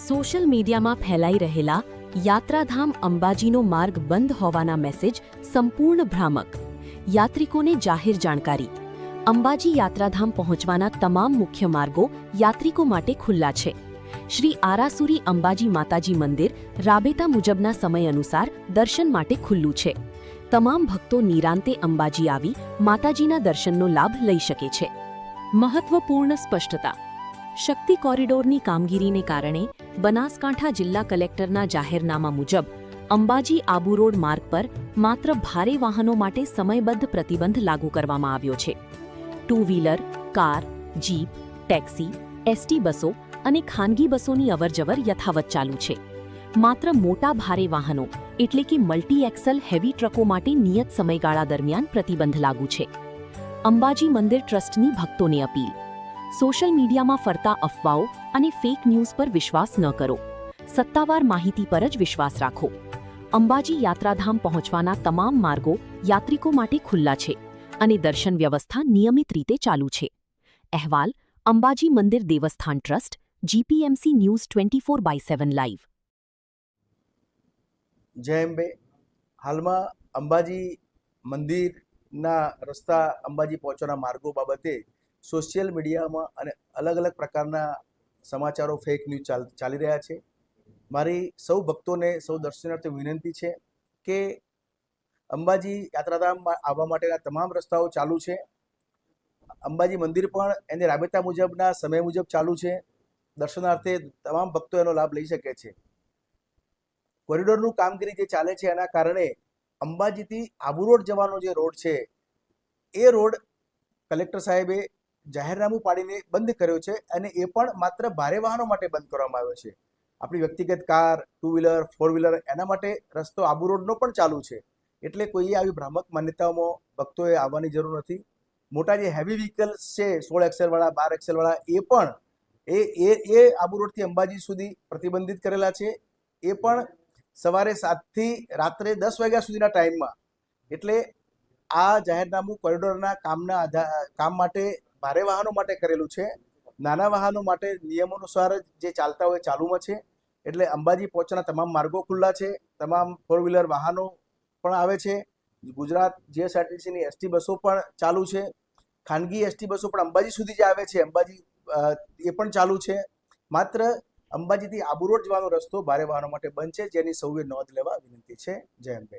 Social મીડિયામાં ફેલાઈ રહેલા યાત્રાધામ અંબાજીનો માર્ગ બંધ હોવાના મેસેજ સંપૂર્ણ ભ્રામક. યાત્રિકોને જાહેર જાણકારી. અંબાજી યાત્રાધામ પહોંચવાના તમામ મુખ્ય માર્ગો યાત્રિકો માટે ખુલ્લા છે. શ્રી આરાસુરી અંબાજી માતાજી મંદિર રાબેતા મુજબના સમય અનુસાર દર્શન માટે ખુલ્લું છે. તમામ ભક્તો નિરાંતે અંબાજી આવી માતાજીના દર્શનનો લાભ લઈ શકે છે. મહત્વપૂર્ણ સ્પષ્ટતા. શક્તિ કોરિડોરની કામગીરીને કારણે બનાસકાંઠા જિલ્લા કલેક્ટરના જાહેરનામા મુજબ અંબાજી આબુ રોડ માર્ગ પર માત્ર ભારે વાહનો માટે સમયબદ્ધ પ્રતિબંધ લાગુ કરવામાં આવ્યો છે. Two wheeler, car, jeep, taxi, ST બસો અને ખાનગી બસોની અવરજવર યથાવત ચાલુ છે. માત્ર મોટા ભારે વાહનો એટલે કે મલ્ટી એક્સલ હેવી ટ્રકો માટે નિયત સમયગાળા દરમિયાન પ્રતિબંધ લાગુ છે. અંબાજી મંદિર ટ્રસ્ટની ભક્તોને અપીલ. સોશિયલ મીડિયામાં ફરતા અફવાઓ અને ફેક ન્યૂઝ પર વિશ્વાસ ન કરો. સત્તાવાર માહિતી પર જ વિશ્વાસ રાખો. અંબાજી યાત્રાધામ પહોંચવાના તમામ માર્ગો યાત્રિકો માટે ખુલ્લા છે અને દર્શન વ્યવસ્થા નિયમિત રીતે ચાલુ છે. અહેવાલ અંબાજી મંદિર દેવસ્થાન ટ્રસ્ટ, જીપીએમસી ન્યૂઝ 24/7 લાઈવ. જય અંબે. હાલમાં અંબાજી મંદિરના રસ્તા, અંબાજી પહોંચવાના માર્ગો બાબતે સોશિયલ મીડિયામાં અને અલગ અલગ પ્રકારના સમાચારો, ફેક ન્યૂઝ ચાલી રહ્યા છે. મારી સૌ ભક્તોને, સૌ દર્શનાર્થીઓ વિનંતી છે કે અંબાજી યાત્રાધામ આવવા માટેના તમામ રસ્તાઓ ચાલુ છે. અંબાજી મંદિર પણ એને રાબેતા મુજબના સમય મુજબ ચાલુ છે. દર્શનાર્થે તમામ ભક્તો એનો લાભ લઈ શકે છે. કોરિડોરનું કામગીરી જે ચાલે છે એના કારણે અંબાજીથી આબુ રોડ જવાનો જે રોડ છે એ રોડ કલેક્ટર સાહેબે જાહેરનામું પાડીને બંધ કર્યો છે અને એ પણ માત્ર ભારે વાહનો માટે બંધ કરવામાં આવ્યો છે. આપણી વ્યક્તિગત car, two wheeler, four wheeler એના માટે રસ્તો આબુ રોડનો પણ ચાલુ છે. એટલે કોઈએ આવી ભ્રામક માન્યતાઓમાં ભક્તોએ આવવાની જરૂર નથી. મોટા જે હેવી વ્હીકલ્સ છે 16 એક્સેલવાળા, 12 એક્સેલવાળા, એ પણ એ આબુ રોડથી અંબાજી સુધી પ્રતિબંધિત કરેલા છે. એ પણ સવારે 7 થી રાત્રે 10 વાગ્યા સુધીના ટાઈમમાં. એટલે આ જાહેરનામું કોરિડોરના કામ માટે ભારે વાહનો માટે કરેલું છે. નાના વાહનો માટે નિયમો અનુસાર જે ચાલતા હોય ચાલુમાં છે. એટલે અંબાજી પહોંચવાના તમામ માર્ગો ખુલ્લા છે. તમામ ફોર વ્હીલર વાહનો પણ આવે છે. ગુજરાત જીએસઆરટીસીની એસટી બસો પણ ચાલુ છે. ખાનગી એસટી બસો પણ અંબાજી સુધી જે આવે છે, અંબાજી એ પણ ચાલુ છે. માત્ર અંબાજીથી આબુ રોડ જવાનો રસ્તો ભારે વાહનો માટે બંધ છે, જેની સૌએ નોંધ લેવા વિનંતી છે. જય અંબે.